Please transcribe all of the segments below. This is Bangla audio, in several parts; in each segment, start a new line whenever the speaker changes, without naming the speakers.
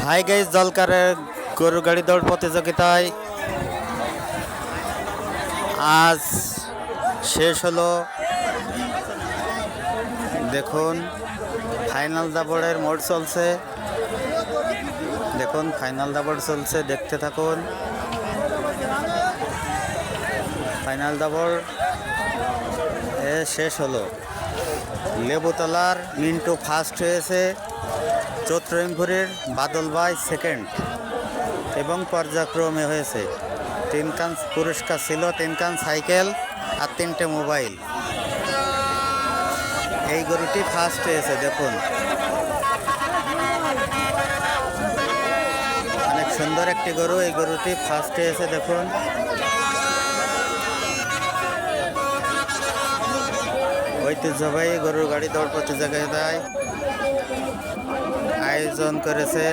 হাই গাইস, জলকারের গরুর গাড়ি দৌড় প্রতিযোগিতায় আজ শেষ হলো। দেখুন ফাইনাল দাবড়ের মোড় চলছে। দেখুন ফাইনাল দাবড় চলছে, দেখতে থাকুন। ফাইনাল দাবড় শেষ হলো। লেবুতলার মিন্টু ফার্স্ট হয়েছে, চৌত্রিমপুরের বাদল ভাই সেকেন্ড এবং পর্যায়ক্রমে হয়েছে। 3খান পুরস্কার ছিল, 3খান সাইকেল আর 3টে মোবাইল। এই গরুটি ফার্স্ট হয়েছে। দেখুন অনেক সুন্দর একটি গরু, এই গরুটি ফার্স্ট হয়েছে। দেখুন ঐতিহ্যবাহী গরুর গাড়ি দৌড় প্রতিযোগিতায় আয়োজন করেছে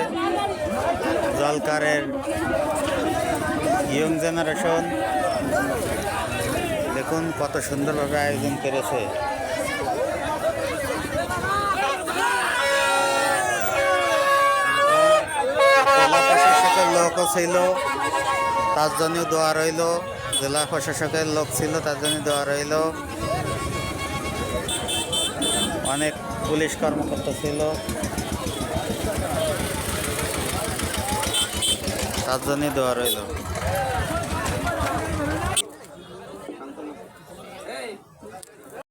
জলকারের ইয়ং জেনারেশন। দেখুন কত সুন্দরভাবে আয়োজন করেছে। জেলা প্রশাসকের লোকও ছিল, তার জন্য দোয়া রইল। জেলা প্রশাসকের লোক ছিল, তার জন্য দোয়া রইল। অনেক পুলিশ কর্মকর্তা ছিল, তার জন্য দোয়া রইল।